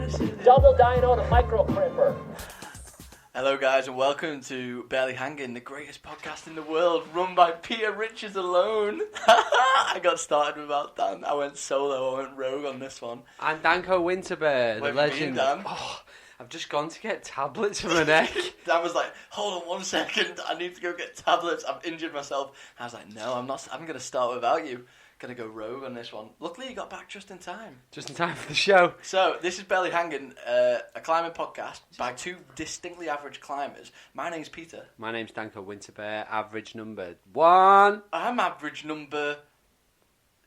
Double Dino the Micro Cripper. Hello guys and welcome to Barely Hanging, the greatest podcast in the world, run by Peter Richards alone. I got started without Dan. I went solo, I went rogue on this one. I'm Danko Winterbear, the Where have you legend. been, Dan? Oh, I've just gone to get tablets for my neck. Dan was like, hold on 1 second, I need to go get tablets, I've injured myself. I was like, no, I'm going to start without you. Going to go rogue on this one. Luckily you got back just in time. Just in time for the show. So, this is Barely Hanging, a climbing podcast by two distinctly average climbers. My name's Peter. My name's Danko Winterbear, average number 1. I'm average number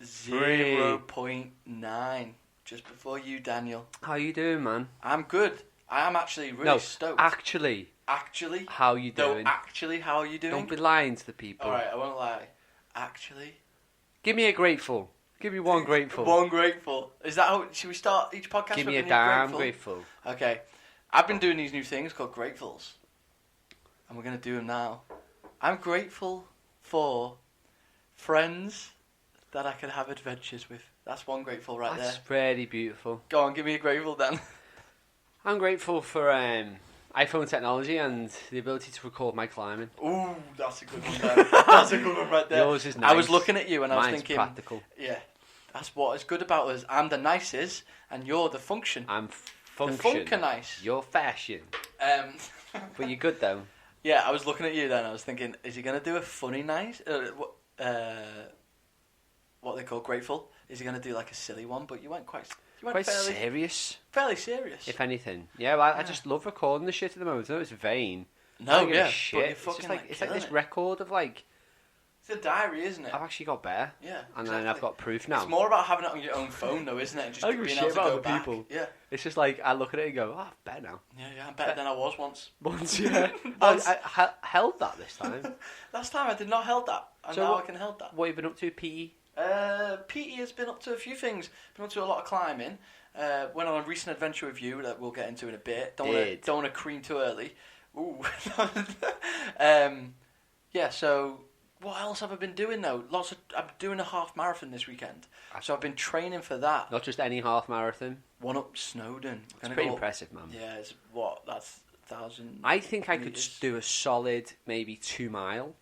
0.9. Just before you, Daniel. How you doing, man? I'm good. I am actually really stoked. Actually. How you doing? No, actually, how are you doing? Don't be lying to the people. Alright, I won't lie. Actually. Give me a grateful. Give me one grateful. One grateful. Is that how... Should we start each podcast Give with me a damn grateful. Okay. I've been doing these new things called gratefuls. And we're going to do them now. I'm grateful for friends that I can have adventures with. That's one grateful right there. That's pretty beautiful. Go on, give me a grateful then. I'm grateful for iPhone technology and the ability to record my climbing. Ooh, that's a good one there. That's a good one right there. Yours is nice. I was looking at you and I was Mine's thinking... practical. Yeah, that's what is good about us. I'm the nicest and you're the function. I'm function. The function-nice. You're fashion. But you're good though. Yeah, I was looking at you then. I was thinking, is he going to do a funny nice? What they call grateful? Is he going to do like a silly one? But you went quite serious. Fairly serious. If anything. Yeah, well, I just love recording the shit at the moment. No, it's vain. No, yeah. Shit. But you're It's fucking just like, it's like killing this it. record of like, It's a diary, isn't it? I've actually got better. Yeah, And exactly. then I've got proof now. It's more about having it on your own phone though, isn't it? And just I don't give a being shit able to about go other back. people. Yeah. It's just like, I look at it and go, I'm better now. Yeah, I'm better than I was once. Once, yeah. Once. I held that this time. Last time I did not held that. And So now what- I can held that. What have you been up to, PE? Pete has been up to a few things. Been up to a lot of climbing. Went on a recent adventure with you that we'll get into in a bit. Don't want to cream too early. Ooh. Yeah. So what else have I been doing though? I'm doing a half marathon this weekend. So I've been training for that. Not just any half marathon. One up Snowdon. It's pretty impressive, man. Yeah. It's that's 1,000. I think I could meters. do a solid maybe 2 mile.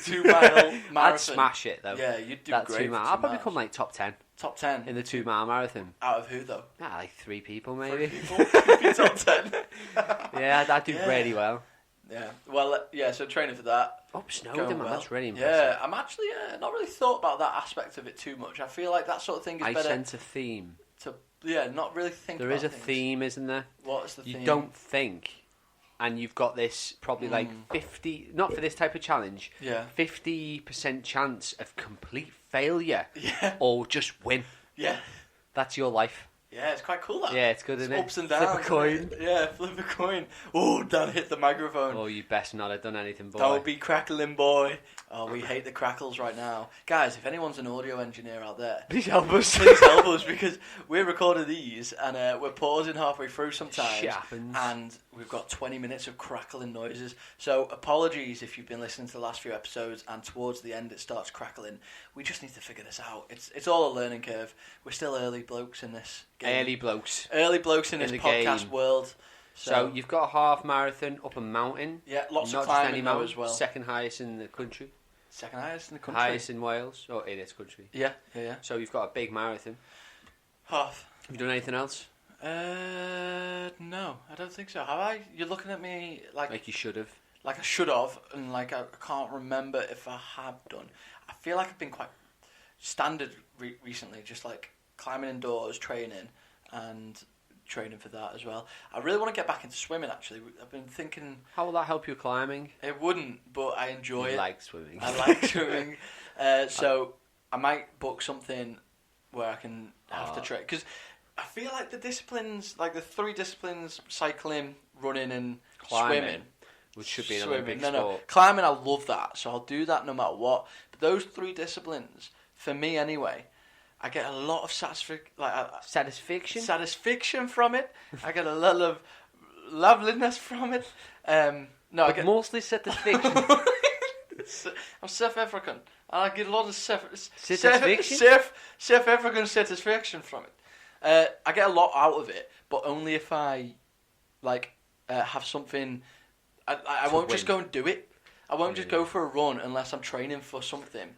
2 mile marathon. I'd smash it though. Yeah, you'd do that great. 2 mile. for I'll 2 probably miles. come like top 10 top 10 in the 2 mile marathon. Out of who though? Yeah, like 3 people maybe. 3 people. You'd be top 10. Yeah, I'd do Yeah. really well. Yeah. Well, yeah. So training for that. Oh, Snowdon, Going man, well. that's really impressive. Yeah, I'm actually not really thought about that aspect of it too much. I feel like that sort of thing is I better sense a theme. to not really think. There about is a things. theme, isn't there? What's the You theme? don't think, and you've got this probably like 50, not for this type of challenge, Yeah. 50% chance of complete failure Yeah. or just win. Yeah. That's your life. Yeah, it's quite cool that. Yeah, it's good, isn't it? Ups and downs. Flip a coin. Yeah, flip a coin. Oh, Dan hit the microphone. Oh, you best not have done anything, boy. Don't be crackling, boy. Oh, we hate the crackles right now. Guys, if anyone's an audio engineer out there, Please help us. please help us because we're recording these and we're pausing halfway through sometimes. Shit happens. And we've got 20 minutes of crackling noises. So apologies if you've been listening to the last few episodes and towards the end it starts crackling. We just need to figure this out. It's all a learning curve. We're still early blokes in this game. Early blokes. Early blokes in this the podcast game. world. So you've got a half marathon up a mountain. Yeah, lots not of just any climbing though mountain. as well. Second highest in the country. Second highest in the country. Highest in Wales, or in its country. Yeah. So you've got a big marathon. Half. Have you done anything else? No, I don't think so. Have I? You're looking at me Like you should have. like I should have, and like I can't remember if I have done. I feel like I've been quite standard recently, just like climbing indoors, training, and training for that as well. I really want to get back into swimming. Actually, I've been thinking How will that help you climbing? it wouldn't, but I enjoy You it. like swimming. I like swimming, so I might book something where I can have to train because I feel like the disciplines, like the 3 disciplines: cycling, running, and Climbing, swimming. which should be an Swimming. Olympic No, sport. climbing. I love that, so I'll do that no matter what. But those 3 disciplines, for me anyway, I get a lot of satisfaction from it. I get a lot of loveliness from it. No, I But get mostly satisfaction. I'm South African. I get a lot of Satisfaction? South African satisfaction from it. I get a lot out of it, but only if I like have something. I To won't just win. go and do it. I won't just go for a run unless I'm training for something,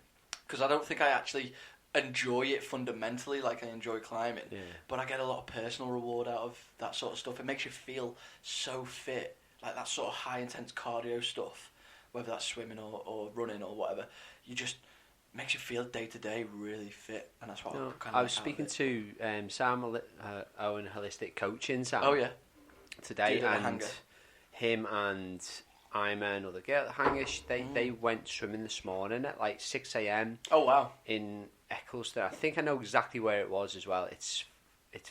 because I don't think I actually enjoy it fundamentally like I enjoy climbing. Yeah. But I get a lot of personal reward out of that sort of stuff. It makes you feel so fit, like that sort of high intense cardio stuff, whether that's swimming or running or whatever. You just makes you feel day to day really fit, and that's what No, kind of. I was speaking to Sam Owen, holistic coaching Sam. Oh yeah. Today, Dude at the and hanger. him and I'm another girl at the hanger. They went swimming this morning at like 6 a.m. Oh wow. in Eccleston. I think I know exactly where it was as well. It's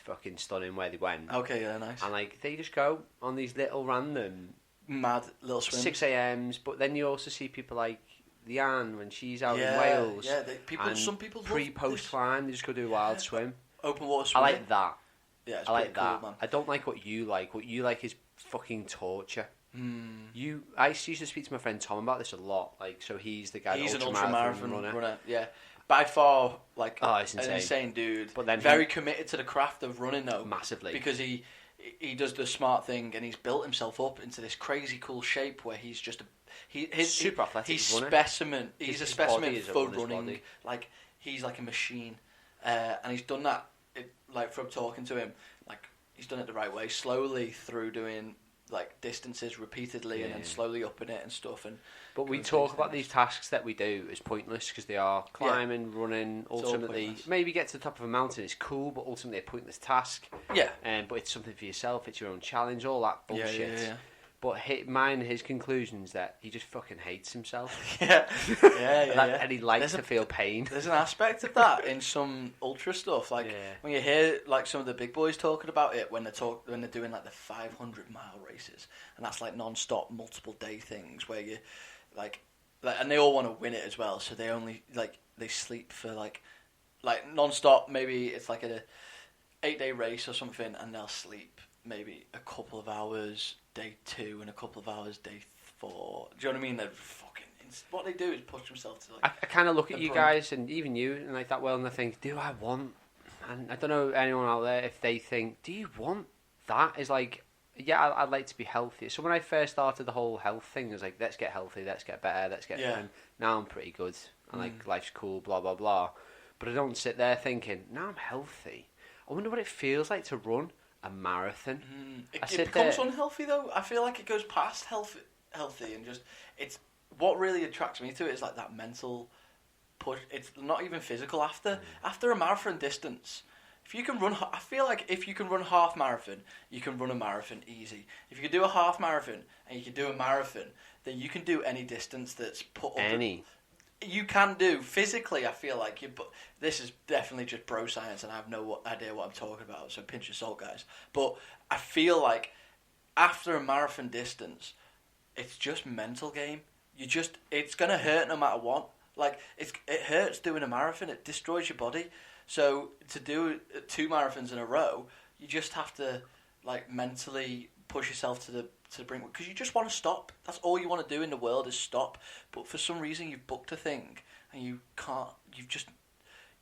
fucking stunning where they went. Okay, yeah, nice. And like they just go on these little random Mad little swims. 6 a.m.s, but then you also see people like Leanne when she's out Yeah, in Wales. yeah, and some people love pre-post this. climb they just go do a wild swim. Open water I swimming. like that. Yeah, it's I like pretty cool, that. man. I don't like what you like. What you like is fucking torture. Mm. I used to speak to my friend Tom about this a lot. Like, so he's the guy. He's an ultramarathon ultramarathon runner. Yeah, by far, like it's an insane. insane dude. But then very committed to the craft of running, though, massively, because he does the smart thing and he's built himself up into this crazy cool shape where he's just super athletic. He's runner. specimen. He's a His specimen body is a for runner's running. body. Like he's like a machine, and he's done that. Like from talking to him, like he's done it the right way, slowly through doing like distances repeatedly and then slowly upping it and stuff. And but we talk about these tasks that we do as pointless because they are climbing, running. Ultimately, maybe get to the top of a mountain. It's cool, but ultimately a pointless task. Yeah. But it's something for yourself. It's your own challenge. All that bullshit. Yeah. But his conclusion is that he just fucking hates himself. Yeah. And he likes to feel pain. There's an aspect of that in some ultra stuff. Like when you hear like some of the big boys talking about it when they're doing like the 500-mile races, and that's like non-stop, multiple day things where you like and they all want to win it as well. So they only they sleep for like non-stop. Maybe it's like a 8-day race or something, and they'll sleep maybe a couple of hours day 2 and a couple of hours day 4. Do you know what I mean? They're fucking. What they do is push themselves to like. I kind of look at you guys and even you and like that world, and I think, do I want? And I don't know anyone out there if they think, do you want that? Is like, yeah, I'd like to be healthy. So when I first started the whole health thing, it was like, let's get healthy, let's get better, let's get. And now I'm pretty good, and like life's cool, blah blah blah. But I don't sit there thinking, now I'm healthy. I wonder what it feels like to run a marathon. It becomes unhealthy though. I feel like it goes past healthy and just it's what really attracts me to it is like that mental push. It's not even physical after a marathon distance. If you can run, I feel like if you can run half marathon, you can run a marathon easy. If you can do a half marathon and you can do a marathon, then you can do any distance that's put up. You can do physically. I feel like but this is definitely just bro science, and I have no idea what I'm talking about. So pinch of salt, guys. But I feel like after a marathon distance, it's just mental game. It's gonna hurt no matter what. Like it hurts doing a marathon. It destroys your body. So to do 2 marathons in a row, you just have to like mentally push yourself to the brink, because you just want to stop. That's all you want to do in the world is stop. But for some reason you've booked a thing and you can't.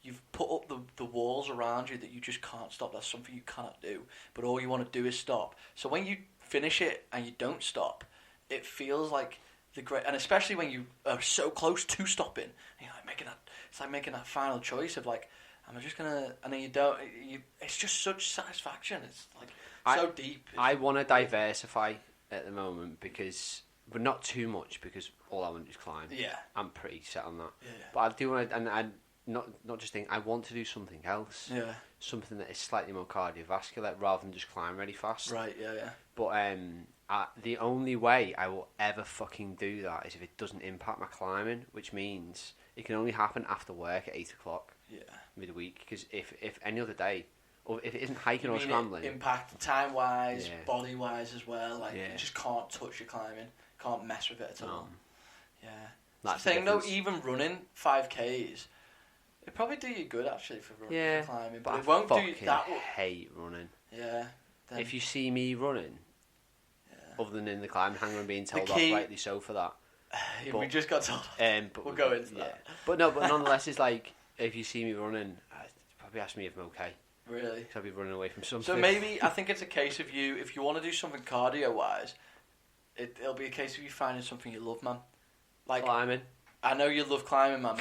You've put up the walls around you that you just can't stop. That's something you cannot do. But all you want to do is stop. So when you finish it and you don't stop, it feels like the great. And especially when you are so close to stopping, and you're like making that. It's like making that final choice of like, am I just gonna? And then you don't. It's just such satisfaction. It's like so deep. I want to diversify at the moment but not too much, because all I want to do is climb. Yeah, I'm pretty set on that. Yeah. But I do want to, and I not just think I want to do something else. Yeah. Something that is slightly more cardiovascular rather than just climb really fast. Right. Yeah. But the only way I will ever fucking do that is if it doesn't impact my climbing, which means it can only happen after work at 8 o'clock. Yeah. Midweek, because if any other day, or if it isn't hiking or scrambling, impact time wise, body wise as well. Like you just can't touch your climbing, can't mess with it at all. Yeah, that's the thing though. Even running 5Ks, it probably do you good actually for running, for climbing, but it won't do you that. I hate running. Yeah. If you see me running, other than in the climbing hangar and being told off rightly so for that, we just got told. But we'll go into that. But nonetheless, it's like if you see me running, probably ask me if I'm okay. Really? 'Cause I'll be running away from something. So maybe I think it's a case of you, if you want to do something cardio wise, it'll be a case of you finding something you love, man. Like climbing. I know you love climbing, man.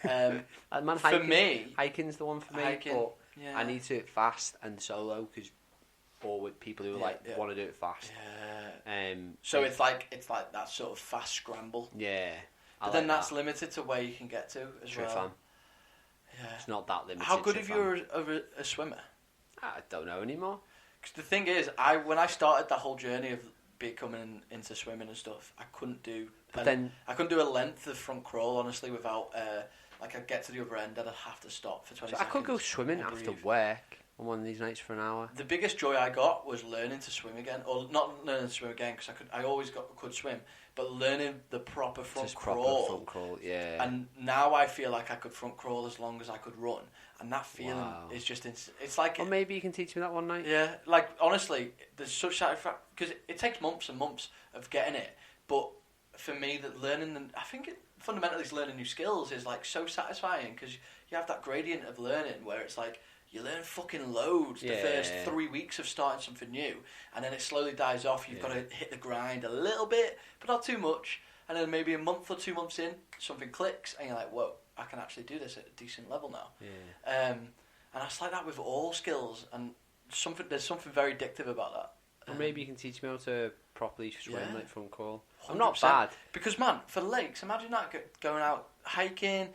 But, Man, for me, hiking's the one for me. hiking, But yeah. I need to do it fast and solo or with people who want to do it fast. Yeah. So it's like that sort of fast scramble. Yeah. But then that's limited to where you can get to as well. Fan. Yeah. It's not that limited. How good if you're a swimmer? I don't know anymore. Because the thing is, when I started that whole journey of becoming into swimming and stuff, I couldn't do. I couldn't do a length of front crawl honestly without I'd get to the other end and I'd have to stop for 20 seconds. I could go swimming after work on one of these nights for an hour. The biggest joy I got was learning to swim again, or not learning to swim again because I always could swim, but learning the proper front crawl. Proper front crawl, yeah. And now I feel like I could front crawl as long as I could run, and that feeling is just it's like. Or maybe you can teach me that one night. Yeah, like honestly, there's such satisfaction because it takes months and months of getting it, but for me, that I think fundamentally learning new skills is like so satisfying because you have that gradient of learning where it's like you learn fucking loads the first 3 weeks of starting something new, and then it slowly dies off. You've got to hit the grind a little bit, but not too much, and then maybe a month or 2 months in, something clicks, and you're like, whoa, I can actually do this at a decent level now. Yeah. And that's like that with all skills, and there's something very addictive about that. Or maybe you can teach me how to properly swim like front crawl. 100%. I'm not bad. Because man, for lakes, imagine that going out hiking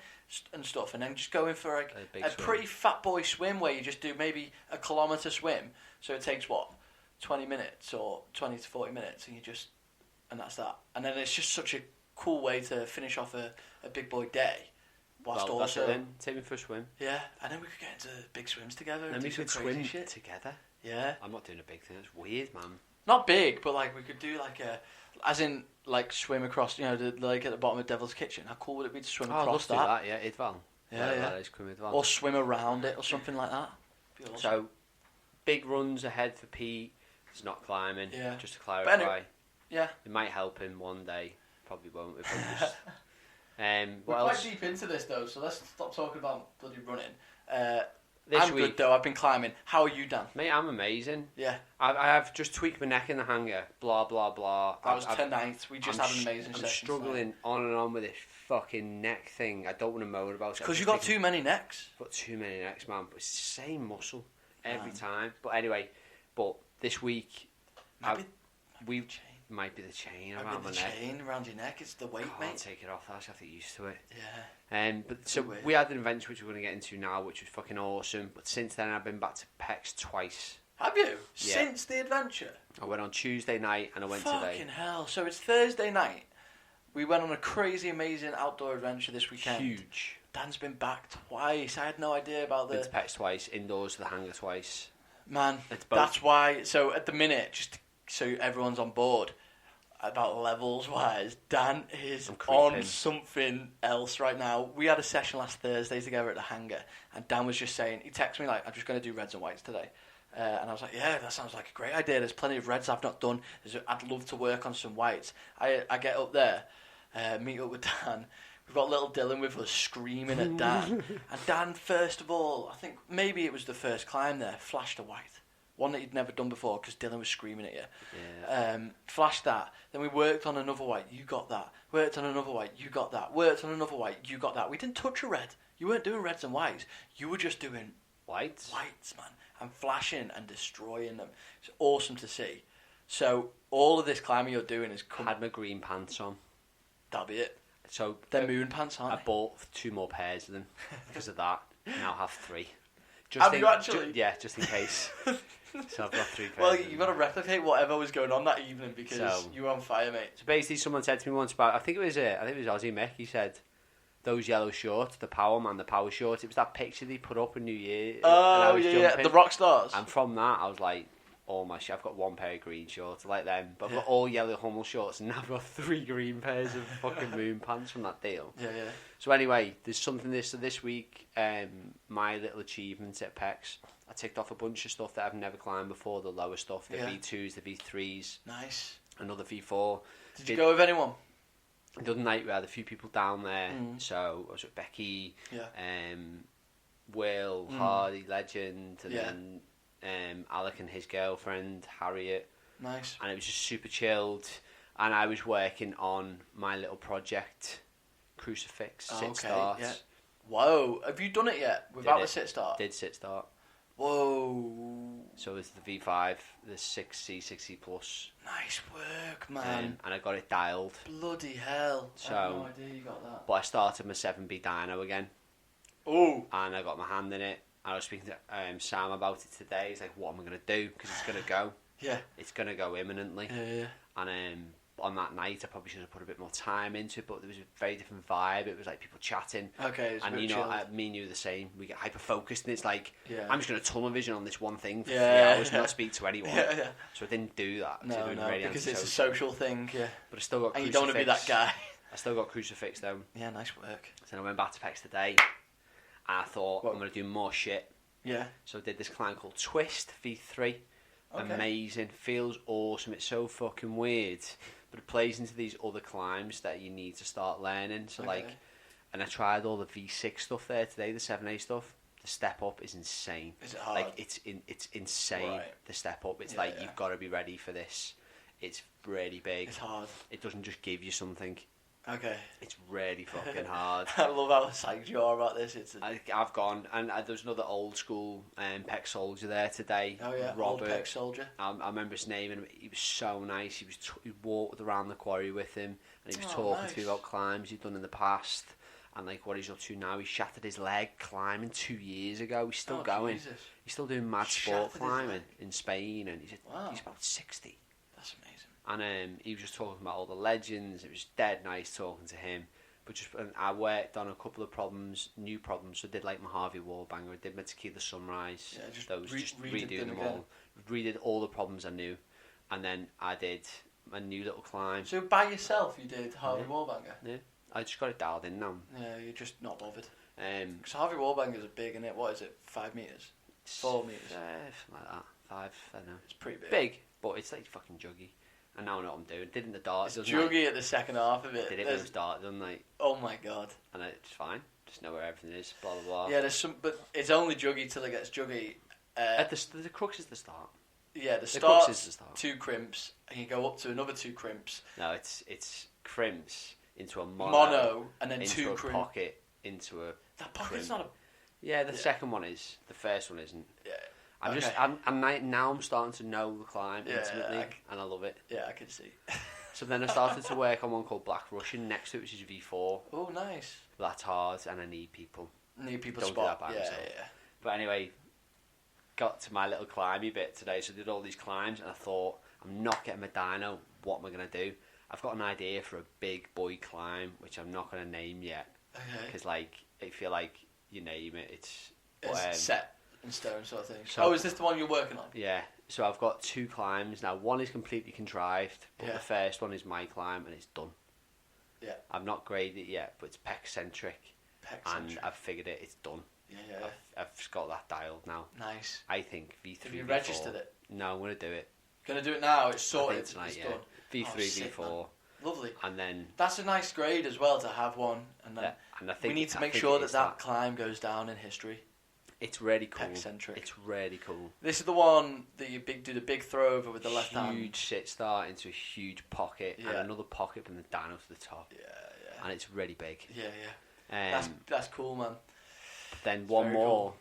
and stuff, and then just going for a pretty fat boy swim where you just do maybe a kilometre swim. So it takes 20 minutes or 20 to 40 minutes, and that's that. And then it's just such a cool way to finish off a big boy day. Whilst that's it then. Take me for a swim. Yeah, and then we could get into big swims together. And then we could swim shit together. Yeah. I'm not doing a big thing. It's weird, man. Not big, but like we could do as in like swim across, the lake at the bottom of Devil's Kitchen. How cool would it be to swim across that? Do that, yeah, Idval. Yeah. Or swim around it or something like that. Be awesome. So, big runs ahead for Pete. It's not climbing. Yeah. Just to clarify. Anyway, yeah. It might help him one day. Probably won't. If I'm just. We're quite deep into this though, so let's stop talking about bloody running. I'm good though. I've been climbing. How are you, Dan? Mate, I'm amazing. Yeah. I have just tweaked my neck in the hanger. Blah blah blah. That was tonight. We just had an amazing session. I'm struggling on and on with this fucking neck thing. I don't want to moan about it. Because you got too many necks. Got too many necks, man. But it's the same muscle every time. But anyway, this week might be the chain around my neck. Chain around your neck. It's the weight, mate. Can't take it off. I have to get used to it. Yeah. But so we had an event which we're going to get into now, which was fucking awesome. But since then, I've been back to Pecs twice. Have you? Yeah. Since the adventure? I went on Tuesday night and I went today. Fucking hell. So it's Thursday night. We went on a crazy, amazing outdoor adventure this weekend. Huge. Dan's been back twice. I had no idea about Been to Pecs twice, indoors to the hangar twice. Man, that's why. So at the minute, just so everyone's on board, about levels wise, Dan is on something else right now. We had a session last Thursday together at the hangar, and Dan was just saying, he texted me like, I'm just going to do reds and whites today. And I was like, yeah, that sounds like a great idea. There's plenty of reds I've not done. I'd love to work on some whites. I get up there, meet up with Dan. We've got little Dylan with us screaming at Dan. And Dan, first of all, I think maybe it was the first climb there, flashed a white. One that he'd never done before because Dylan was screaming at you. Yeah. Flashed that. Then we worked on another white. You got that. Worked on another white. You got that. Worked on another white. You got that. We didn't touch a red. You weren't doing reds and whites. You were just doing whites, man, and flashing and destroying them. It's awesome to see. So all of this climbing you're doing is I had my green pants on. That'll be it. So they're moon pants, aren't I bought 2 more pairs of them because of that. Now I have 3. Have you actually? Just in case. So I've got 3 pairs. Well, you've got to replicate whatever was going on that evening because you were on fire, mate. So basically, someone said to me once about, I think it was Ozzy Mick. He said, "Those yellow shorts, the power shorts." It was that picture they put up in New Year. Oh yeah, the rock stars. And from that, I was like, all my shit. I've got 1 pair of green shorts like them, but I've got all yellow Hummel shorts, and now I've got 3 green pairs of fucking moon pants from that deal. Yeah. So anyway, there's something this week. My little achievements at Pecs. I ticked off a bunch of stuff that I've never climbed before. The lower stuff, the V2s, the V3s. Nice. Another V4. Did you go with anyone? The other night we had a few people down there. So I was with Becky. Yeah. Will Hardy, legend, and then Alec and his girlfriend Harriet. Nice. And it was just super chilled. And I was working on my little project, Crucifix, sit start. Yeah. Whoa, have you done it yet without the sit start? Did sit start. Whoa. So it's the V5, the 6C, 6C Plus. Nice work, man. And I got it dialed. Bloody hell. So, I had no idea you got that. But I started my 7B dyno again. Oh. And I got my hand in it. I was speaking to Sam about it today. He's like, what am I going to do? Because it's going to go. Yeah. It's going to go imminently. Yeah. And on that night, I probably should have put a bit more time into it, but there was a very different vibe. It was like people chatting. Okay, it's and me and you were the same. We get hyper focused, and it's like I'm just going to tunnel vision on this one thing for 3 hours and not speak to anyone. Yeah. So I didn't do that. No, because it's a social thing. Yeah, but I still got. And Crucifix. you don't want to be that guy. I still got Crucifix though. Yeah, nice work. So I went back to PEX today, and I thought I'm going to do more shit. Yeah. So I did this climb called Twist V3. Okay. Amazing, feels awesome. It's so fucking weird. But it plays into these other climbs that you need to start learning. So and I tried all the V6 stuff there today, the 7A stuff. The step up is insane. Is it hard? Like it's insane. Right. The step up. It's you've got to be ready for this. It's really big. It's hard. It doesn't just give you something. Okay. It's really fucking hard. I love how psyched you are about this. I've gone, and there's another old school PEX soldier there today. Oh yeah, Robert, old PEX soldier. I remember his name, and he was so nice. He walked around the quarry with him, and he was talking to me about climbs he'd done in the past, and like what he's up to now. He shattered his leg climbing 2 years ago. He's still going. Jesus. He's still doing mad sport climbing in Spain, and he's about 60. That's amazing. And he was just talking about all the legends. It was dead nice talking to him. But I worked on a couple of new problems. So I did like my Harvey Wallbanger. I did my Tequila Sunrise. Yeah, just redoing them all. Redid all the problems I knew. And then I did my new little climb. So by yourself you did Harvey Wallbanger? Yeah. I just got it dialed in now. Yeah, you're just not bothered. Because Harvey Wallbangers are big, innit? What is it? 5 metres? 4 metres? Something like that. 5, I don't know. It's pretty big. Big, but it's like fucking juggy. And now I know what I'm doing. Did it in the dark. It's juggy at the second half of it. Did it when it was dark, didn't I? Oh my god. And it's fine. Just know where everything is. Blah blah blah. Yeah, but it's only juggy till it gets juggy. At the crux is the start. Yeah, the start is the start. 2 crimps, and you go up to another 2 crimps. No, it's crimps into a mono and then into 2 a pocket into a. That pocket's not a. Yeah, the second one is. The first one isn't. Yeah. I'm starting to know the climb intimately, and I love it. Yeah, I can see. So then I started to work on one called Black Russian next to it, which is V4. Oh, nice. But that's hard, and I need people. Need people to spot. Do that by myself. Yeah. But anyway, got to my little climby bit today, so I did all these climbs, and I thought, I'm not getting my dyno. What am I going to do? I've got an idea for a big boy climb, which I'm not going to name yet. Okay. Because I feel like you name it, it's set in stone sort of thing. So, is this the one you're working on? Yeah. So I've got 2 climbs now. One is completely contrived, but the first one is my climb, and it's done. Yeah. I've not graded it yet, but it's PEX centric. And I've figured it. It's done. Yeah. I've got that dialed now. Nice. I think V3. Have you registered it? No, I'm gonna do it. Gonna do it now. It's sorted. Tonight, it's done. V3, V4. Man. Lovely. And then that's a nice grade as well to have one. And then and I think we need to make sure that climb goes down in history. It's really cool. Eccentric. It's really cool. This is the one that you do the big throw over with the left hand. Huge sit start into a huge pocket and another pocket from the down to the top. Yeah. And it's really big. Yeah. That's cool, man. Then one more. Cool.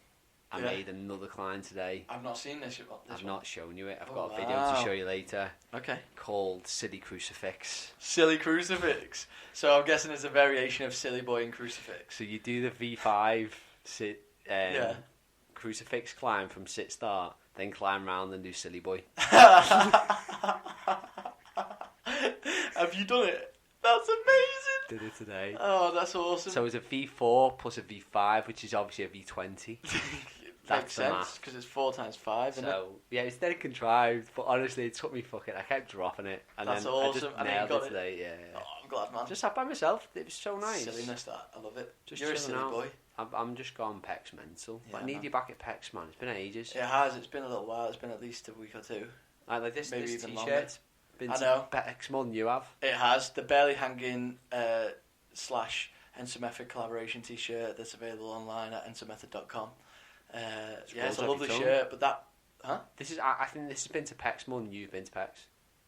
I made another climb today. I've not seen this. I've not shown you it. I've got a video to show you later. Okay. Called Silly Crucifix. Silly Crucifix. So I'm guessing it's a variation of Silly Boy and Crucifix. So you do the V5 Crucifix climb from sit start, then climb round and do Silly Boy. Have you done it? That's amazing. Did it today. Oh, that's awesome. So it's a V4 plus a V5, which is obviously a V20. Makes sense, because it's 4 times 5, isn't it? Yeah, it's dead contrived, but honestly, it took me I kept dropping it. And that's then awesome. I just nailed it today, yeah. Oh, I'm glad, man. Just sat by myself. It was so nice. Silliness, that. I love it. You're a silly boy. I'm just gone PEX mental. Yeah, but I need you back at PEX, man. It's been ages. It has. It's been a little while. It's been at least a week or 2. Like this Maybe this even t-shirt. I know. PEX more than you have. It has. The barely hanging / Entomethod collaboration t-shirt that's available online at entomethod.com. It's a rolls off lovely your tongue. shirt, but that... Huh? I think this has been to PEX more than you've been to PEX.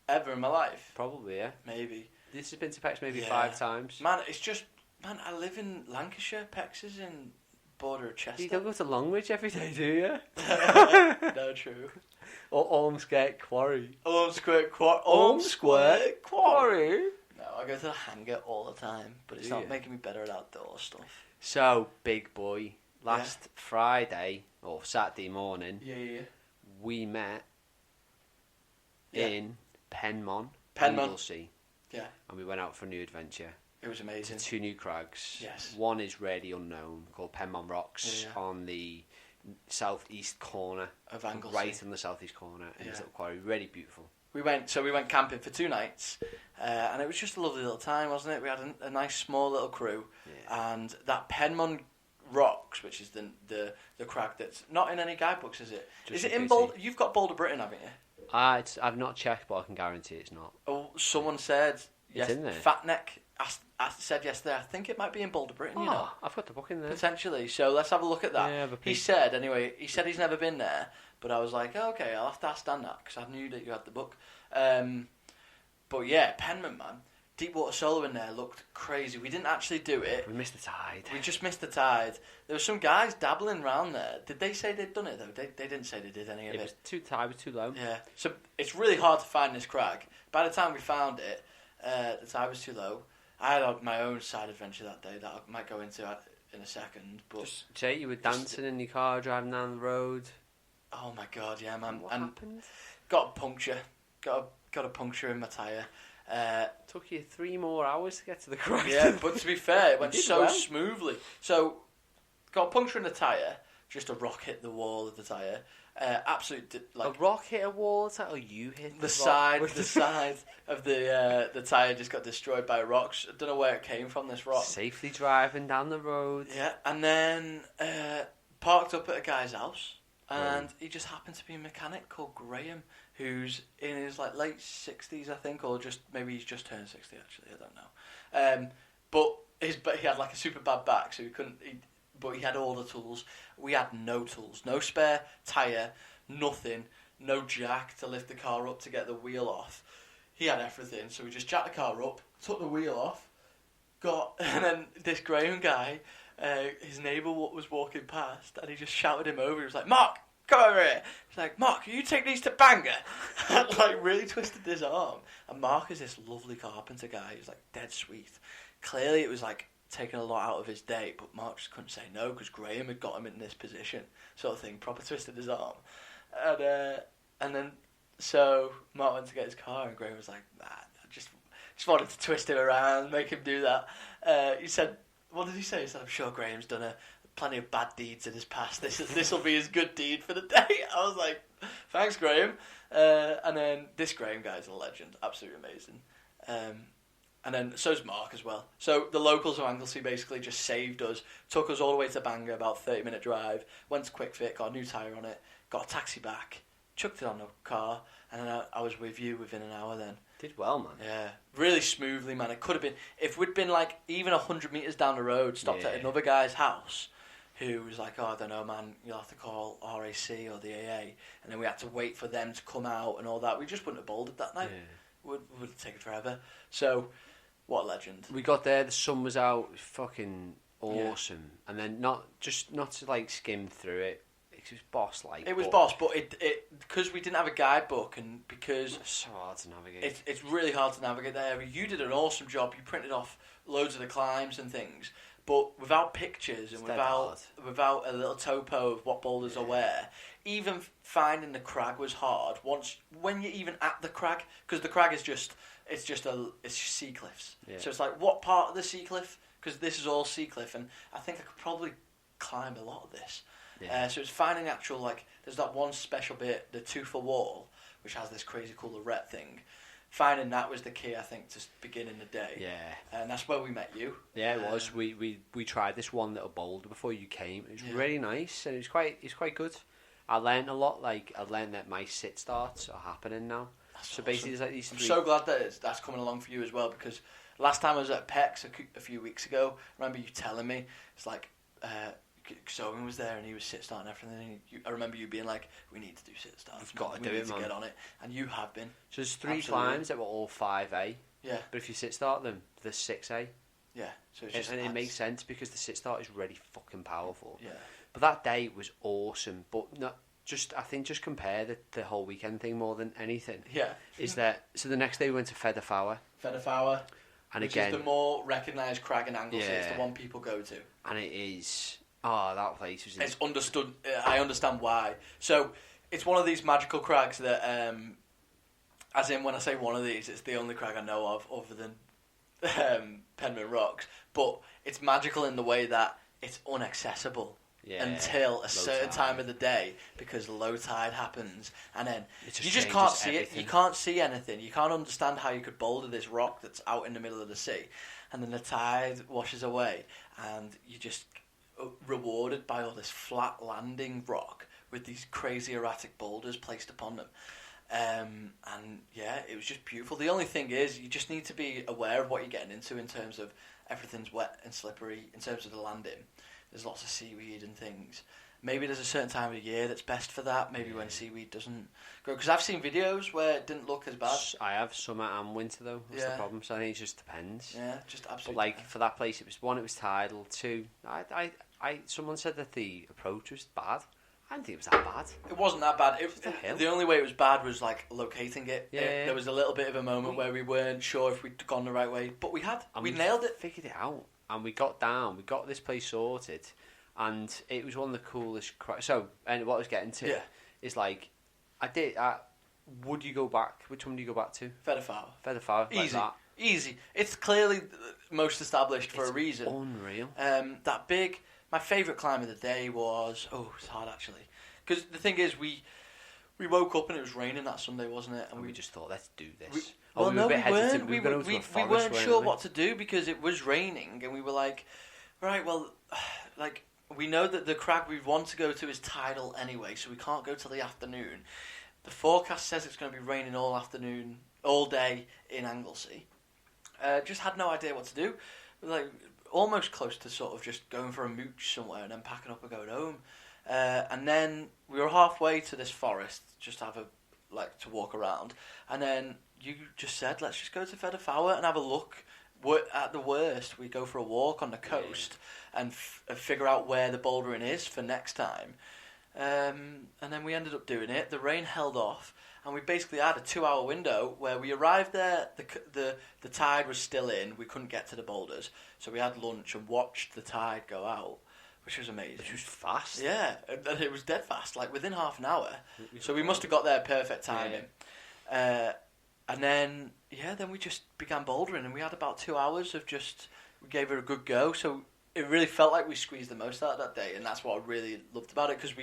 Ever in my life? Probably, yeah. Maybe. This has been to PEX maybe Yeah. 5 times. Man, it's just... Man, I live in Lancashire. PEX is in border of Chester. You don't go to Longwich every day, do you? No, true. Or Ormskirk Quarry. Ormskirk Quarry? No, I go to the hangar all the time, but it's Do not you? making me better at outdoor stuff. So, big boy, last Friday, or Saturday morning, Yeah. we met Yeah. in Penmon, Penmon. Anglesey. Yeah. And we went out for a new adventure It was to amazing. 2 new crags. Yes. One is really unknown, called Penmon Rocks, Yeah. on the southeast corner, Of Anglesey. right on the southeast corner, and this Yeah. little quarry, really beautiful. We went camping for 2 nights, and it was just a lovely little time, wasn't it? We had a nice small little crew, and that Penmon Rocks, which is the crag that's not in any guidebooks, is it? Just Is it in in case Boulder? You've got Boulder Britain, haven't you? I've not checked, but I can guarantee it's not. Oh, someone said It's in there. Fatneck said yesterday. I think it might be in Boulder Britain. You know, I've got the book in there. potentially. So let's have a look at that. Yeah, but He said he's never been there, but I was like, oh, okay, I'll have to ask Dan that because I knew that you had the book. But yeah, Penman, man, deepwater solo in there looked crazy. We didn't actually do it. We missed the tide. We just missed the tide. There were some guys dabbling around there. Did they say they'd done it though? They didn't say they did any of It it. was tide was too low. Yeah, so it's really hard to find this crag. By the time we found it, the tide was too low. I had my own side adventure that day that I might go into in a second. But Just Jay, you were dancing in your car driving down the road. oh my god, yeah, man! What and happened? got a puncture. Got a puncture in my tyre. Took you 3 more hours to get to the crag. Yeah, but to be fair, it went You did so well. smoothly. So, got a puncture in the tyre. Just a rock hit the wall of the tyre. Absolute A rock hit a wall, or you hit the rock side, with the side of the tyre just got destroyed by rocks. I don't know where it came from. This rock. Safely driving down the road. Yeah, and then parked up at a guy's house, and he just happened to be a mechanic called Graham, who's in his late 60s, I think, or just maybe he's just turned 60 actually. I don't know. But he had a super bad back, so he couldn't. But he had all the tools. We had no tools, no spare tyre, nothing, no jack to lift the car up to get the wheel off. He had everything, so we just jacked the car up, took the wheel off, and then this Graham guy, his neighbour was walking past, and he just shouted him over. He was like, "Mark, come over here." He's like, "Mark, can you take these to Bangor?" And really twisted his arm. And Mark is this lovely carpenter guy. He's dead sweet. Clearly, it was taking a lot out of his day, but Mark just couldn't say no because Graham had got him in this position, sort of thing. Proper twisted his arm, and then so Mark went to get his car, and Graham was like, "Nah, I just wanted to twist him around, make him do that." He said, "What did he say?" He said, "I'm sure Graham's done plenty of bad deeds in his past. This will be his good deed for the day." I was like, "Thanks, Graham." And then this Graham guy's a legend, absolutely amazing. And then so's Mark as well. So the locals of Anglesey basically just saved us, took us all the way to Bangor, about 30-minute drive, went to Quick Fit, got a new tyre on it, got a taxi back, chucked it on the car, and then I was with you within an hour then. Did well, man. Yeah, really smoothly, man. It could have been, if we'd been even 100 metres down the road, stopped at another guy's house, who was like, "Oh, I don't know, man, you'll have to call RAC or the AA," and then we had to wait for them to come out and all that. We just wouldn't have bouldered that night. Yeah. Would have taken forever. So, what a legend. We got there, the sun was out, fucking awesome. Yeah. And then not to skim through it, it was boss It was boss, but it because we didn't have a guidebook and because it's so hard to navigate. It's really hard to navigate there. You did an awesome job. You printed off loads of the climbs and things, but without pictures and without a little topo of what boulders are where, even finding the crag was hard. When you're even at the crag, because the crag is just sea cliffs. Yeah. So it's what part of the sea cliff? Because this is all sea cliff, and I think I could probably climb a lot of this. Yeah. So it's finding actual there's that one special bit, the 2-foot wall, which has this crazy cool lorette thing. Finding that was the key, I think, to beginning the day. Yeah. And that's where we met you. Yeah, it was. We tried this one little boulder before you came. It was really nice, and it was quite good. I learned a lot. I learned that my sit starts are happening now. That's so awesome. basically, there's these I'm 3... so glad that that's coming along for you as well, because Last time I was at PEX a few weeks ago, I remember you telling me, it's like, Sogan was there and he was sit starting everything. And I remember you being like, "We need to do sit start. You've got to do it, man. Get on it," and you have been. So there's 3 Absolutely. climbs that were all 5A. Yeah. But if you sit start them, there's 6A. Yeah. So it's just and it makes sense because the sit start is really fucking powerful. Yeah. But that day was awesome. But not I think just compare the whole weekend thing more than anything. Yeah. Is that so? The next day we went to Fedderfauer. And which again, is the more recognised crag in Anglesey. Yeah. It's the one people go to. And it is. Oh, that place was. It's understood. I understand why. So it's one of these magical crags that, as in when I say one of these, it's the only crag I know of other than Penman Rocks. But it's magical in the way that it's inaccessible until a certain time of the day because low tide happens, and then you just can't see everything. You can't see anything. You can't understand how you could boulder this rock that's out in the middle of the sea, and then the tide washes away, and you just rewarded by all this flat landing rock with these crazy erratic boulders placed upon them. And yeah, it was just beautiful. The only thing is you just need to be aware of what you're getting into in terms of everything's wet and slippery in terms of the landing. There's lots of seaweed and things. Maybe there's a certain time of year that's best for that. Maybe when seaweed doesn't grow. Because I've seen videos where it didn't look as bad. I have summer and winter though. That's the problem. So I think it just depends. Yeah, just absolutely. But like for that place, it was tidal. 2, someone said that the approach was bad. I didn't think it was that bad. It wasn't that bad. The only way it was bad was like locating it. Yeah. There was a little bit of a moment where we weren't sure if we'd gone the right way, but we had. We nailed it. Figured it out, and we got down. We got this place sorted, and it was one of the coolest. So, and what I was getting to is like, would you go back? Which one do you go back to? Fedderfauer. Easy. Like Easy. It's clearly most established for a reason. Unreal. That big. My favourite climb of the day was... Oh, it's hard, actually. Because the thing is, we woke up and it was raining that Sunday, wasn't it? And we just thought, let's do this. We weren't. We weren't sure what to do because it was raining. And we were like, right, well, like, we know that the crag we want to go to is tidal anyway, so we can't go till the afternoon. The forecast says it's going to be raining all afternoon, all day in Anglesey. Just had no idea what to do. Like... almost close to sort of just going for a mooch somewhere and then packing up and going home. And then we were halfway to this forest, just to have to walk around. And then you just said, let's just go to Fedderfauer and have a look. At the worst, we go for a walk on the coast and figure out where the bouldering is for next time. And then we ended up doing it. The rain held off. And we basically had a 2-hour window where we arrived there, the tide was still in, we couldn't get to the boulders. So we had lunch and watched the tide go out, which was amazing. Which was fast. Yeah, and it was dead fast, like within half an hour. So we must have got there perfect timing. Yeah. And then we just began bouldering and we had about 2 hours of we gave it a good go. So it really felt like we squeezed the most out of that day, and that's what I really loved about it, because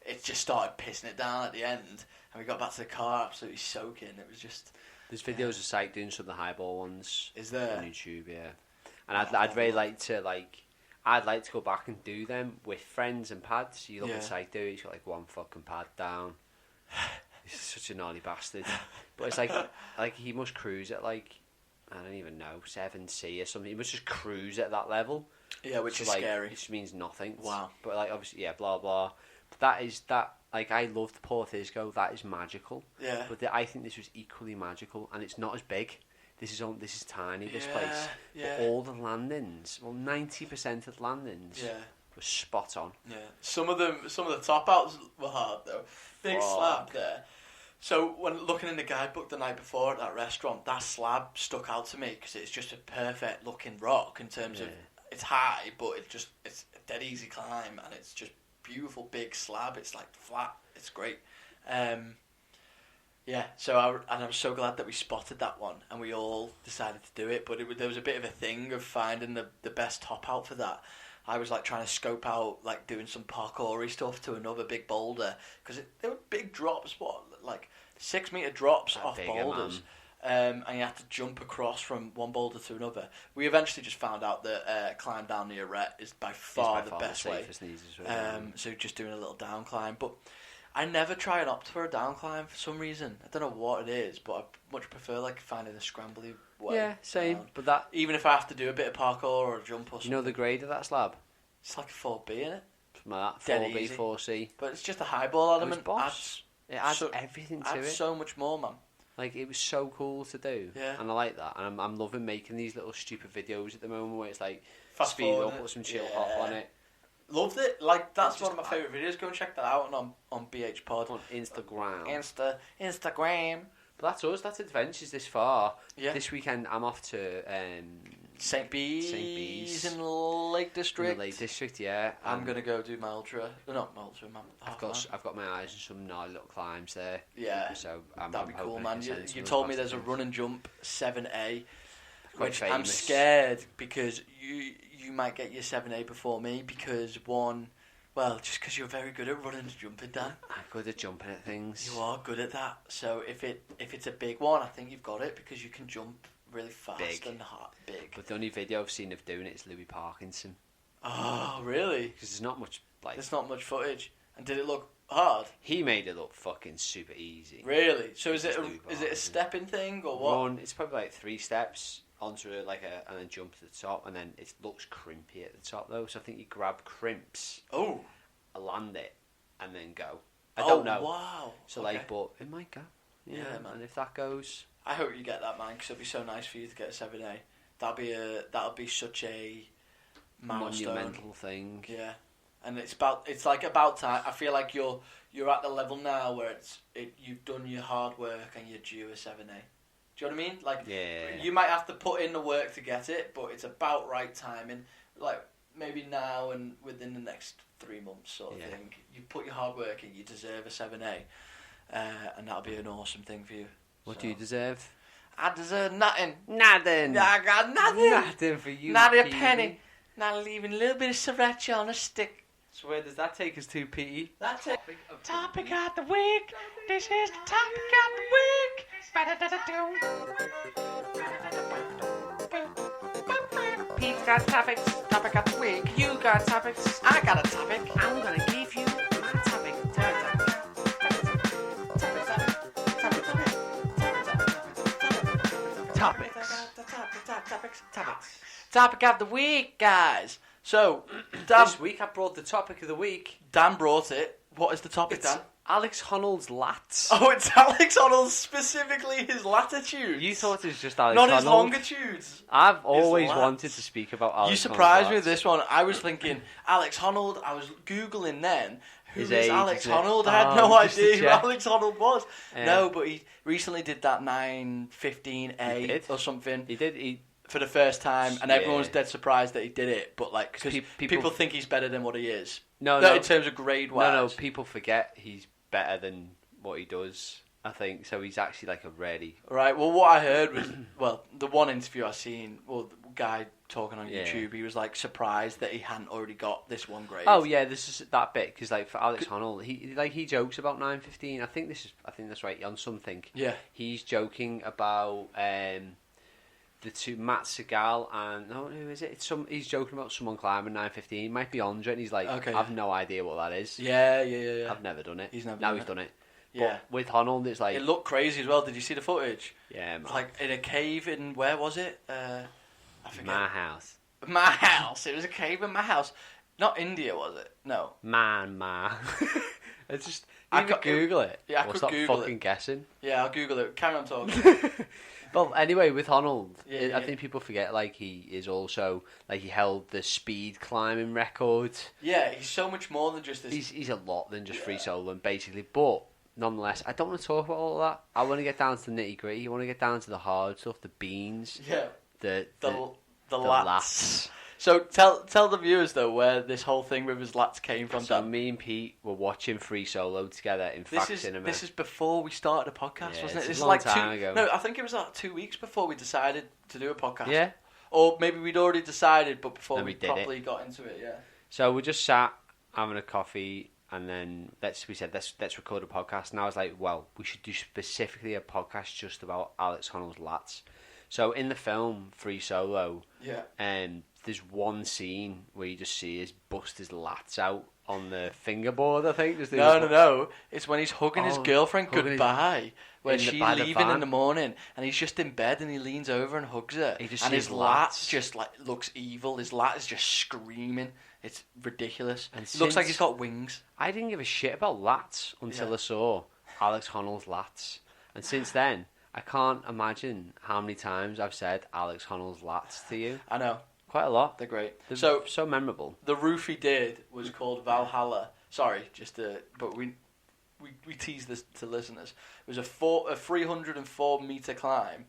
it just started pissing it down at the end, and we got back to the car absolutely soaking. It was just... There's videos of Syke doing some of the highball ones. Is there? On YouTube, yeah. And I'd really like to, I'd like to go back and do them with friends and pads. You look at Syke do it, he's got like one fucking pad down. He's such a gnarly bastard. But it's like he must cruise at I don't even know, 7C or something. He must just cruise at that level. Yeah, which is scary. Which means nothing. Wow. But obviously, blah blah. But I loved Port Isgo. That is magical. Yeah. But I think this was equally magical, and it's not as big. This is tiny. This place. Yeah. But all the landings, 90% of the landings, were spot on. Yeah. Some of the top outs were hard though. Big slab there. So when looking in the guidebook the night before at that restaurant, that slab stuck out to me because it's just a perfect looking rock in terms of. It's high, but it's a dead easy climb, and it's just beautiful big slab. It's like flat. It's great. So I was so glad that we spotted that one, and we all decided to do it. But there was a bit of a thing of finding the best top out for that. I was trying to scope out doing some parkoury stuff to another big boulder, because there were big drops, 6 meter drops off boulders. Man. And you had to jump across from one boulder to another. We eventually just found out that climb down the arete is by far the best way. So just doing a little down climb. But I never try and opt for a down climb for some reason. I don't know what it is, but I much prefer finding a scrambly way. Yeah, same. Down. But that, Even if I have to do a bit of parkour or a jump or something. you know the grade of that slab? It's like a 4B, innit? Something like that, Dead 4B, easy. 4C. But it's just a highball It was element. boss. It adds so- everything to Adds it. so much more, man. Like, it was so cool to do. Yeah. And I like that. And I'm loving making these little stupid videos at the moment where it's like, Fast speed forward up, it. put some chill Yeah. hop on it. Loved it. Like, that's It's one of my just- favourite videos. Go and check that out on BH Pod. On Instagram. Instagram. But that's us. That's adventures this far. Yeah. This weekend I'm off to St. Bees. St. Bees. In the Lake District. in the Lake District. Yeah, I'm going to go do my ultra. Not my ultra, man. I've got my eyes on some gnarly little climbs there. Yeah. So I'm That'd be hoping cool, I man. can You send some of told the me there's a positive. run and jump 7A, Quite which I'm famous. scared because you might get your 7A before me because just because you're very good at running and jumping, Dan. I'm good at jumping at things. You are good at that. So if it's a big one, I think you've got it because you can jump really fast Big. and hard. Big. But the only video I've seen of doing it is Louis Parkinson. Oh, really? Because there's not much like. There's not much footage. And did it look hard? He made it look fucking super easy. Really? So is it Louis a Parkinson. stepping thing or what? Run. It's probably like 3 steps onto and then jump to the top, and then it looks crimpy at the top though. So I think you grab crimps, Oh. land it, and then go. I don't know. Wow. So Okay. but it might go. Yeah, man. And if that goes, I hope you get that, man, because it'd be so nice for you to get a 7A. That'll be such a milestone. monumental thing. Yeah, and it's like about time. I feel like you're at the level now where you've done your hard work and you're due a 7A. Do you know what I mean? Like, Yeah. you might have to put in the work to get it, but it's about right timing. Like, maybe now and within the next 3 months sort of thing. You put your hard work in, you deserve a 7A. And that'll be an awesome thing for you. What do you deserve? I deserve nothing. Nothing. I got nothing. Nothing for you. Not a Petey. penny. Not even a little bit of sriracha on a stick. So where does that take us to, Petey? That's it. Topic of the week. This is the topic of the week. Pete's got topics. Topic of the week. You got topics. I got a topic. I'm gonna give you my topic. Topic of the week, guys. So, Dan, This week I brought the topic of the week. Dan brought it. What is the topic, It's Dan? Alex Honnalds Lats. Oh, it's Alex Honnalds, specifically his latitudes. You thought it was just Alex Not Honnalds. his longitudes. I've always lats. wanted to speak about Alex. You surprised me Honnalds with this one. I was thinking Alex Honnold. I was googling then who His is age, Alex isn't it? Honnold. I had no Oh, just to idea who check. Alex Honnold was. Yeah. No, but he recently did that 915A He did. or something He did. He for the first time, and everyone was Yeah. dead surprised that he did it. But like, because Pe- people people think he's better than what he is. no. In terms of grade wise. No. People forget he's better than what he does. I think so. He's actually like a really. Right. Well, what I heard was, the one interview I seen, the guy talking on Yeah. YouTube, he was like surprised that he hadn't already got this one grade. Oh yeah, this is that bit because like for Alex Honnold, he jokes about 9:15. I think that's right on something. Yeah. He's joking about the two Matt Segal and who is it? He's joking about someone climbing 9:15. It might be Andre, and he's like, Okay. I've no idea what that is. Yeah. I've never done it. He's never now done he's it. done it. Yeah. But with Honnold, it's like It looked crazy as well. Did you see the footage? yeah, man. Like in a cave in where was it? I forget. My house. My house. It was a cave in my house. Not India, was it? No. Man. It's just I you could got- Google it. yeah, I or could stop Google fucking it. guessing. Yeah, I'll Google it. Carry on talking. Well, anyway, with Honnold, Yeah. I think people forget like he is also like he held the speed climbing record. Yeah, he's so much more than just this. He's a lot than just free soloing basically, but nonetheless, I don't want to talk about all that. I want to get down to the nitty gritty. I want to get down to the hard stuff, the beans, Yeah. the The the lats. lats. So tell the viewers though where this whole thing with his lats came from. So Dan. me and Pete were watching Free Solo together in Fact Cinema. This is before we started a podcast, Yeah, wasn't it? it's This a is long like time ago. No, I think it was like 2 weeks before we decided to do a podcast. Yeah. Or maybe we'd already decided, but before Then we we did it. properly got into it. Yeah. So we just sat having a coffee, and then let's record a podcast. And I was like, well, we should do specifically a podcast just about Alex Honnalds Lats. So in the film Free Solo, Yeah. there's one scene where you just see his bust his lats out on the fingerboard, I think. Just No. It's when he's hugging his girlfriend hugging goodbye. When she's by the leaving van. in the morning, and he's just in bed, and he leans over and hugs her, He just and sees his lat lats. just like looks evil. His lat is just screaming. It's ridiculous. And Looks like he's got wings. I didn't give a shit about Lats until I saw Alex Honnalls Lats, and since then I can't imagine how many times I've said Alex Honnalls Lats to you. I know. Quite a lot. They're great. They're so memorable. the roof he did was called Valhalla. Sorry, but we teased this to listeners. It was a 304 meter climb,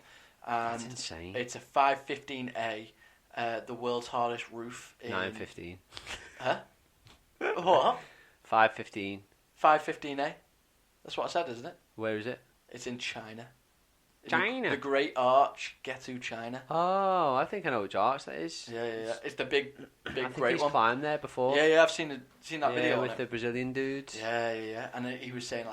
and That's insane. it's a 515A, the world's hardest roof. 9:15. Huh? What? 5:15. 515A. That's what I said, isn't it? Where is it? It's in China. China. The Great Arch, Getu, China. Oh, I think I know which arch that is. Yeah. It's the big I think great he's one. climbed there before. Yeah. I've seen that video with on the it. Brazilian dude. Yeah. And he was saying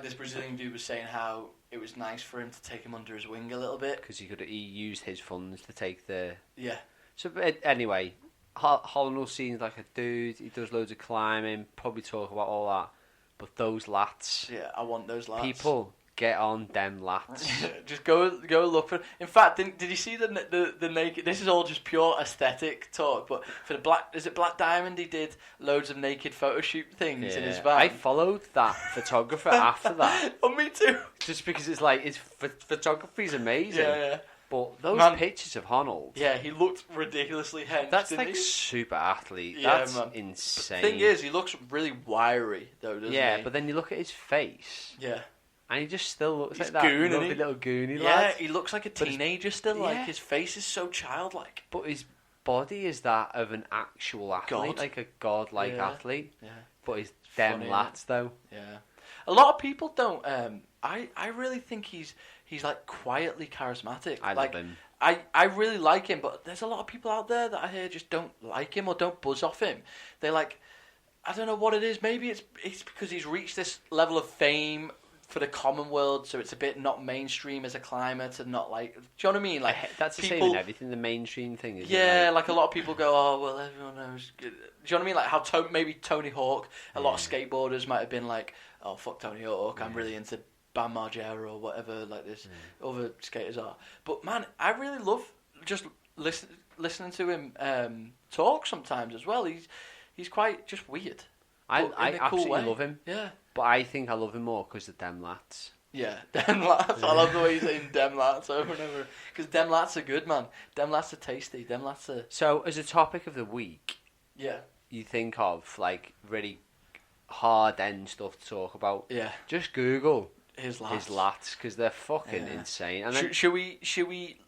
this Brazilian dude was saying how it was nice for him to take him under his wing a little bit Because he used his funds to take the. Yeah. So anyway, Honnell seems like a dude. He does loads of climbing. Probably talk about all that, but those lats. Yeah, I want those lats. People get on them lats. Just go look for. In fact, did you see the naked? This is all just pure aesthetic talk. But for the Black Diamond, he did loads of naked photo shoot things in his van. I followed that photographer after that. Oh, me too. Just because it's like his photography's amazing. Yeah. But those pictures of Honnalls. Yeah, he looked ridiculously hench. That's didn't like he? super athlete. Yeah, That's man. insane. The thing is, he looks really wiry though, doesn't he? Yeah, but then you look at his face. Yeah. And he just still looks He's like that goon, isn't lovely he? little goony Yeah, lad. he looks like a But his- teenager still. Like yeah. his face is so childlike. But his body is that of an actual athlete, God. like a godlike athlete. Yeah. But he's them Funny, lats though. Yeah. A lot of people don't. I really think he's like quietly charismatic. I like, love him. I really like him, but there's a lot of people out there that I hear just don't like him or don't buzz off him. They like, I don't know what it is. Maybe it's because he's reached this level of fame for the common world, so it's a bit not mainstream as a climber to not like. Do you know what I mean? Like That's the people, same in everything. The mainstream thing is. yeah, like a lot of people go, oh well, everyone knows. Do you know what I mean? Like how maybe Tony Hawk. A lot of skateboarders might have been like, oh fuck Tony Hawk, I'm really into Bam Margera or whatever like this other skaters are. But man, I really love just listening to him talk sometimes as well. He's quite just weird. I but in a cool absolutely way. love him. Yeah. But I think I love him more because of them lats. Yeah, dem lats. I love the way you're saying dem lats over and over. Because dem lats are good, man. Dem lats are tasty. Dem lats are... So, as a topic of the week, Yeah. you think of like really hard end stuff to talk about. Yeah. Just Google His lats. his lats because they're fucking insane. And then, Should we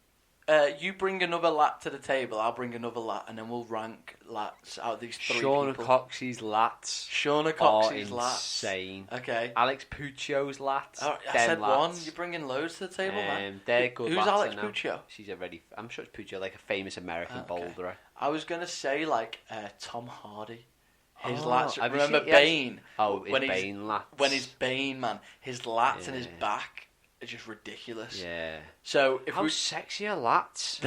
you bring another lat to the table, I'll bring another lat, and then we'll rank lats out of these three Shauna people. Coxey's lats Shauna are Coxey's lats. insane. Okay. Alex Puccio's lats. Oh, I them said lats. one. You're bringing loads to the table, man. They're good. Who's lats, Alex I know. Puccio? She's I'm sure it's Puccio, like a famous American Okay. boulderer. I was gonna say like Tom Hardy. His Oh, lats. have you Remember seen- yes. Bane? Oh, his when he's Bane lats. When he's Bane, man, his lats and his Yeah. back are just ridiculous. Yeah. So if How we, sexy are lats?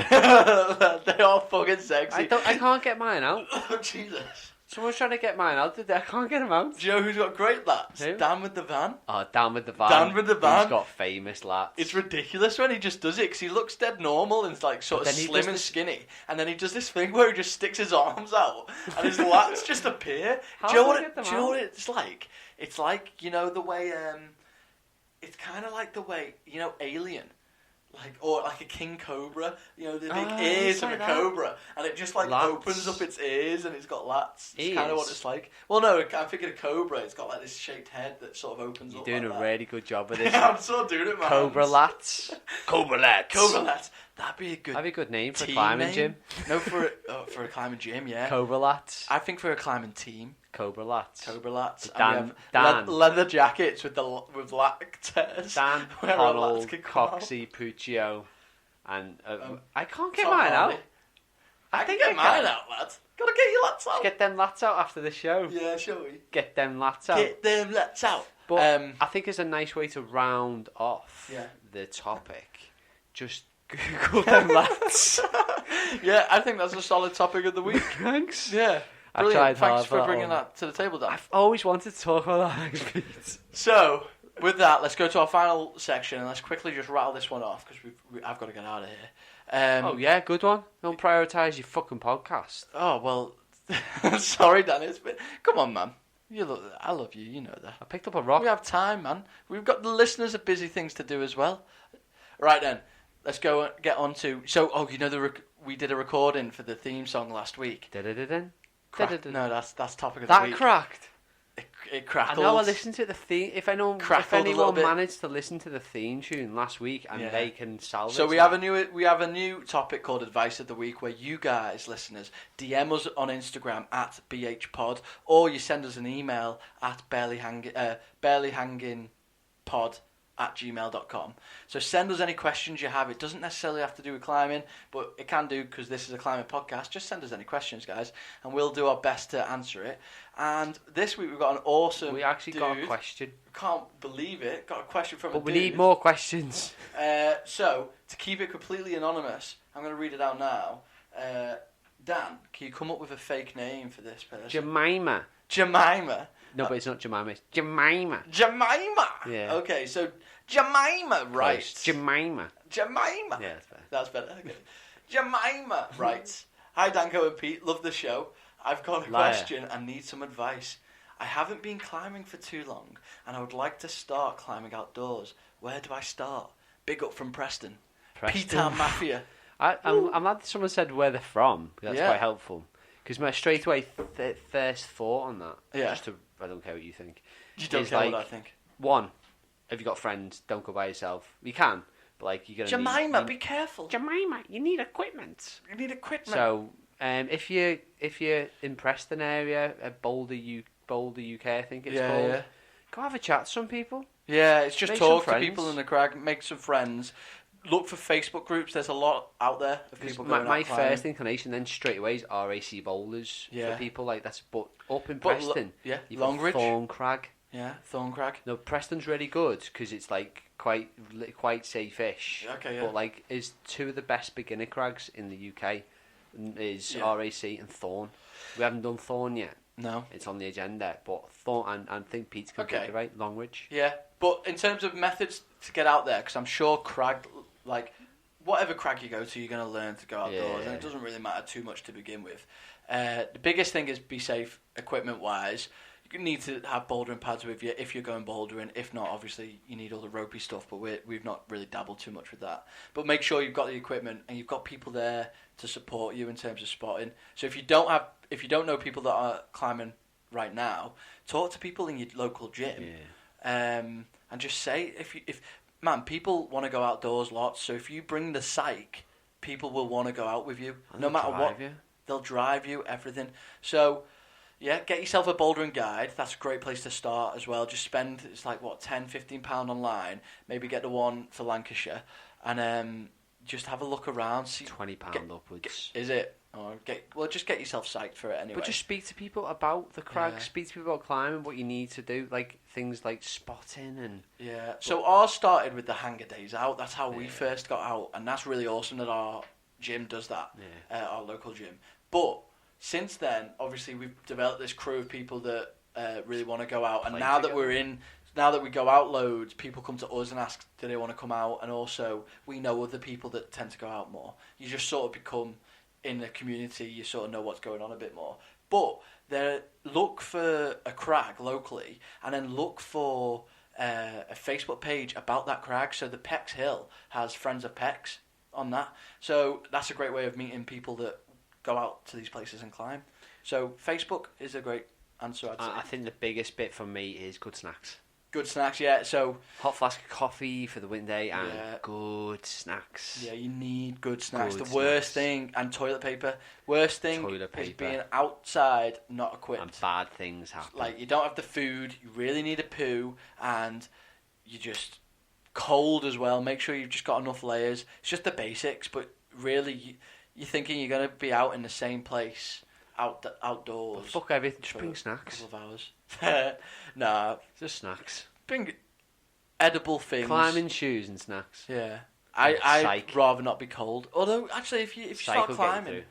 they are fucking sexy. I can't get mine out. Oh, Jesus. Someone's trying to get mine out today. I can't get them out. Do you know who's got great lats? Who? Dan with the van. Oh, Dan with the van. Dan with the van. He's got famous lats. It's ridiculous when he just does it because he looks dead normal and like sort But of then he slim does and this- skinny, and then he does this thing where he just sticks his arms out and his lats just appear. How do you know do I what? get them Do you know out? what it's like? It's like the way. It's kind of like the way Alien. Or like a king cobra, the big ears it's of like a that. cobra, and it just like Lats. opens up its ears and it's got lats. It's kind of Ears? what it's like. Well, no, I'm thinking a cobra. It's got like this shaped head that sort of opens You're up. doing like a that. really good job of this. I'm sort of doing it, man. Cobra lats. Cobra lats. Cobra lats. That'd be a good. That'd be a good name for a team climbing name. gym. No, for a climbing gym, yeah. Cobra lats. I think for a climbing team, Cobra lats. Cobra lats. Dan- And we Dan. have leather jackets with lat tears. Dan, where our lats Honnell, can come out. Coxey, Puccio, and I can't get Tom mine Hardy. out. I think can get I mine can. out, lads. Gotta get your lats out. Get them lats out after the show. Yeah, shall we? Get them lats out. Get them lats out. But I think it's a nice way to round off Yeah. the topic. Just Google them lats. Yeah, I think that's a solid topic of the week. Thanks. Yeah. I've Brilliant. tried hard Thanks for that bringing one. that to the table, Dan. I've always wanted to talk about that next week. So, with that, let's go to our final section and let's quickly just rattle this one off because I've got to get out of here. Oh yeah, good one. Don't prioritise your fucking podcast. Oh, well, sorry, Dan. Come on, man. I love you. You know that. I picked up a rock. We have time, man. We've got the listeners have busy things to do as well. Right then, let's go and get on to. So, we did a recording for the theme song last week. No, that's topic of the week. That cracked. It crackled. I know I listened to the theme. If anyone bit. managed to listen to the theme tune last week and they can salvage So we have a new topic called Advice of the Week where you guys, listeners, DM us on Instagram at BHPod or you send us an email at barelyhangingpod@gmail.com. So send us any questions you have. It doesn't necessarily have to do with climbing, but it can do because this is a climbing podcast. Just send us any questions, guys, and we'll do our best to answer it. And this week we've got an awesome We actually dude. got a question. Can't believe it. Got a question from But a we dude. need more questions. So, to keep it completely anonymous, I'm going to read it out now. Dan, can you come up with a fake name for this person? Jemima. No, but it's not Jemima. It's Jemima. Jemima! Yeah. Okay, so Jemima writes... Jemima. Jemima! Yeah, that's better. That's better. Okay. Jemima writes, Hi Danko and Pete, love the show. I've got a question and need some advice. I haven't been climbing for too long and I would like to start climbing outdoors. Where do I start? Big up from Preston. P-Town Mafia. I'm glad someone said where they're from. That's quite helpful. Because my straight away first thought on that, I don't care what you think. You don't care what I think. One, if you've got friends, don't go by yourself. You can, but you're going to Jemima, be careful. Jemima, you need equipment. So, if you're in Preston area, Boulder, UK, I think it's called. Yeah. Go have a chat to some people. Yeah, it's just talk to people in the crag, make some friends. Look for Facebook groups. There's a lot out there of people going my out climbing. first inclination then straight away is RAC boulders for people that's. But up in Preston, you've Longridge, got Thorn Crag. Yeah, Thorn Crag. No, Preston's really good because it's quite safe-ish. Okay, yeah. But is two of the best beginner crags in the UK is RAC and Thorn. We haven't done Thorn yet. No, it's on the agenda. But Thorn and I think Pete's completely right. Longridge. Yeah, but in terms of methods to get out there, because I'm sure crag, whatever crag you go to, you're going to learn to go outdoors, and it doesn't really matter too much to begin with. The biggest thing is be safe equipment-wise. You need to have bouldering pads with you if you're going bouldering. If not, obviously, you need all the ropey stuff, but we've not really dabbled too much with that. But make sure you've got the equipment and you've got people there to support you in terms of spotting. So if you don't know people that are climbing right now, talk to people in your local gym. Yeah. And just say, if people want to go outdoors lots, so if you bring the psych, people will want to go out with you. And no matter what. They'll drive you, everything. So, yeah, get yourself a bouldering guide. That's a great place to start as well. Just spend, it's £10-15 online. Maybe get the one for Lancashire. And just have a look around. See, £20 upwards. Is it? Just get yourself psyched for it anyway. But just speak to people about the crag. Yeah. Speak to people about climbing, what you need to do, things like spotting and. Yeah. So ours started with the hanger days out. That's how we first got out, and that's really awesome that our gym does that. Yeah. Our local gym. But since then, obviously, we've developed this crew of people that really want to go out, and now that we go out loads, people come to us and ask, do they want to come out? And also, we know other people that tend to go out more. You just sort of become in the community, you sort of know what's going on a bit more. But look for a crag locally, and then look for a Facebook page about that crag. So the Pex Hill has Friends of Pex on that. So that's a great way of meeting people that go out to these places and climb. So Facebook is a great answer, I'd say. I think the biggest bit for me is good snacks. Good snacks, yeah. So hot flask of coffee for the winter and good snacks. Yeah, you need good snacks. The worst thing, and toilet paper. Worst thing is being outside, not equipped. And bad things happen. You don't have the food, you really need a poo, and you're just cold as well. Make sure you've just got enough layers. It's just the basics, but really, you're thinking you're going to be out in the same place, outdoors. Well, fuck everything, just bring snacks. A couple of hours. Nah. Just snacks. Bring edible things. Climbing shoes and snacks. Yeah. I'd rather not be cold. Although, actually, if you start climbing,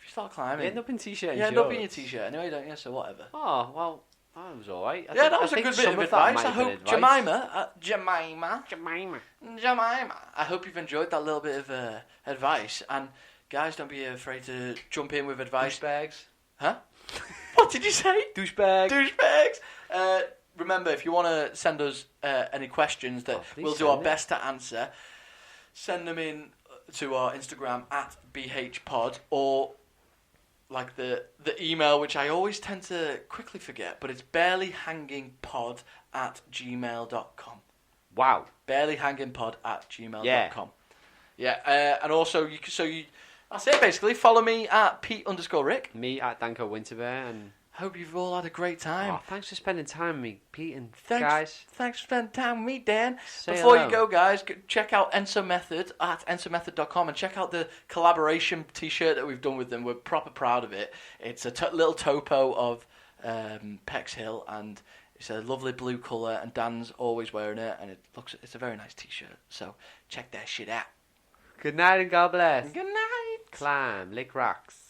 you start climbing. You end up in t-shirt. You end up in your t-shirt anyway, don't you? So whatever. Oh well, that was all right. That was a good bit of advice. I hope Jemima. I hope you've enjoyed that little bit of advice. And guys, don't be afraid to jump in with advice. Douchebags. Huh? What did you say? Douchebags. Remember, if you want to send us any questions that we'll do our best to answer, send them in to our Instagram at BHPod, or like the email, which I always tend to quickly forget, but it's barelyhangingpod@gmail.com. Wow. barelyhangingpod@gmail.com. Yeah. And also that's it basically. Follow me at Pete_Rick. Me at Danko Winterbear, and hope you've all had a great time. Oh, thanks for spending time with me, Pete, and guys. Thanks for spending time with me, Dan. Say Before hello. you go, guys, check out Enso Method at ensomethod.com and check out the collaboration t-shirt that we've done with them. We're proper proud of it. It's a little topo of Pex Hill, and it's a lovely blue colour, and Dan's always wearing it, and it's a very nice t-shirt. So check that shit out. Good night and God bless. Good night. Climb, lick rocks.